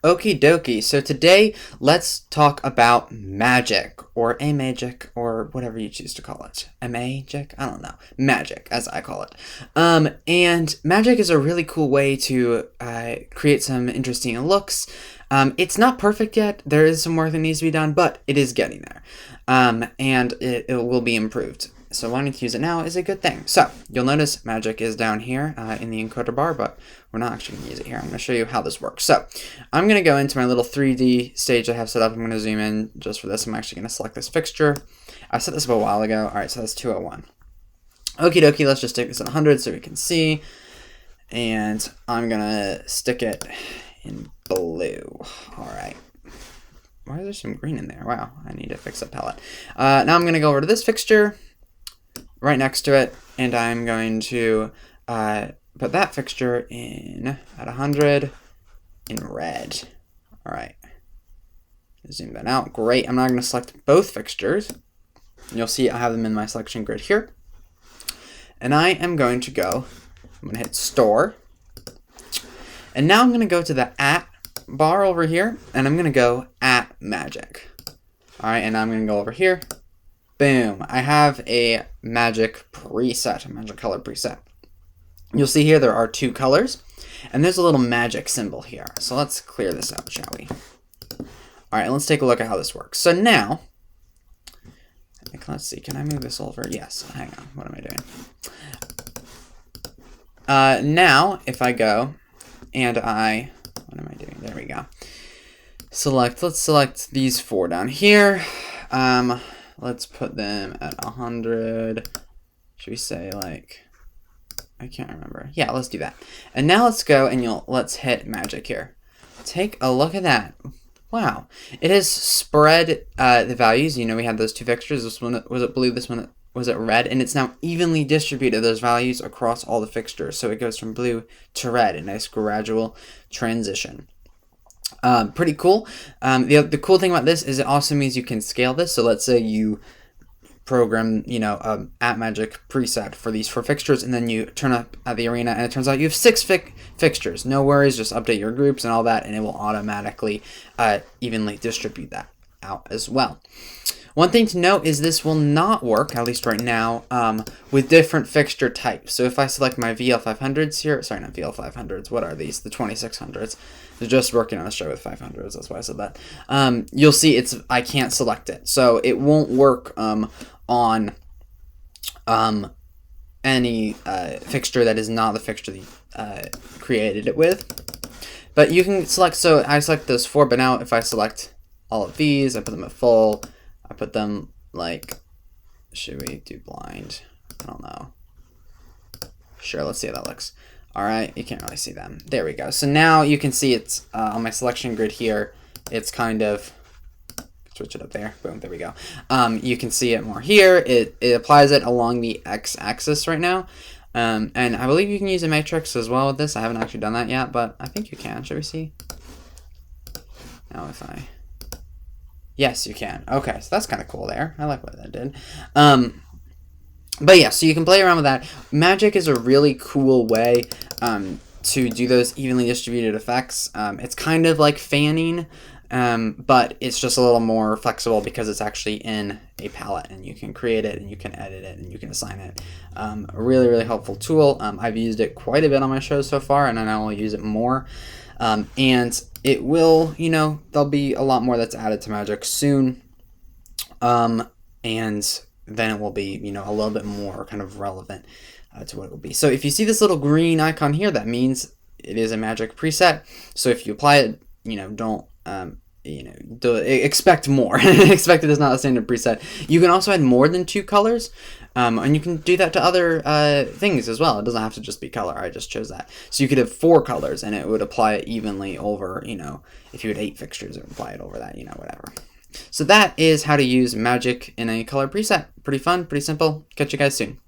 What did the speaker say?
Okie dokie. So today, let's talk about magic, or a magic, or whatever you choose to call it. A magic? I don't know. Magic, as I call it. And magic is a really cool way to create some interesting looks. It's not perfect yet. There is some work that needs to be done, but it is getting there. And it will be improved. So wanting to use it now is a good thing. So you'll notice magic is down here in the encoder bar, but we're not actually going to use it here. I'm going to show you how this works. So I'm going to go into my little 3D stage I have set up. I'm going to zoom in just for this. I'm actually going to select this fixture. I set this up a while ago. All right, so that's 201. Okie dokie, let's just stick this at 100 so we can see. And I'm going to stick it in blue. All right. Why is there some green in there? Wow, I need to fix that palette. Now I'm going to go over to this fixture right next to it, and I'm going to put that fixture in at 100 in red. All right, zoom that out. Great. I'm now going to select both fixtures. You'll see I have them in my selection grid here, and I am going to go. I'm going to hit store, and now I'm going to go to the at bar over here, and I'm going to go at magic. All right, and I'm going to go over here. Boom, I have a magic preset, a magic color preset. You'll see here there are two colors, and there's a little magic symbol here. So let's clear this out, shall we? All right, let's take a look at how this works. So now, let's see, can I move this over? Yes, hang on, what am I doing? Now, if I go and what am I doing? There we go. Let's select these four down here. Let's put them at 100. Should we say like, I can't remember. Yeah, let's do that. And now let's go and let's hit magic here. Take a look at that. Wow. It has spread the values. You know, we had those two fixtures. This one, was it blue? This one, was it red? And it's now evenly distributed those values across all the fixtures. So it goes from blue to red, a nice gradual transition. Pretty cool. The cool thing about this is it also means you can scale this. So let's say you program, at magic preset for these four fixtures, and then you turn up at the arena, and it turns out you have 6 fixtures. No worries, just update your groups and all that, and it will automatically evenly distribute that out as well. One thing to note is this will not work, at least right now, with different fixture types. So if I select my VL500s here, sorry, not VL500s, what are these? The 2600s. They're just working on a show with 500s, that's why I said that. You'll see I can't select it. So it won't work on any fixture that is not the fixture that you created it with. But you can select, so I select those 4, but now if I select all of these, I put them at full, I put them like, should we do blind? I don't know. Sure, let's see how that looks. All right, you can't really see them. There we go. So now you can see it's on my selection grid here. It's kind of, switch it up there. Boom, there we go. You can see it more here. It applies it along the x-axis right now. And I believe you can use a matrix as well with this. I haven't actually done that yet, but I think you can. Should we see? Now if I... Yes, you can. Okay, so that's kind of cool there. I like what that did. But yeah, so you can play around with that. Magic is a really cool way to do those evenly distributed effects. It's kind of like fanning, but it's just a little more flexible because it's actually in a palette, and you can create it, and you can edit it, and you can assign it. A really, really helpful tool. I've used it quite a bit on my shows so far, and I know I'll use it more. And it will, there'll be a lot more that's added to Magic soon. And then it will be, a little bit more kind of relevant to what it will be. So if you see this little green icon here, that means it is a Magic preset. So if you apply it, don't, expect more. Expect it is not a standard preset. You can also add more than 2 colors. And you can do that to other things as well. It doesn't have to just be color. I just chose that. So you could have 4 colors, and it would apply it evenly over, if you had 8 fixtures, it would apply it over that, whatever. So that is how to use Magic in a color preset. Pretty fun, pretty simple. Catch you guys soon.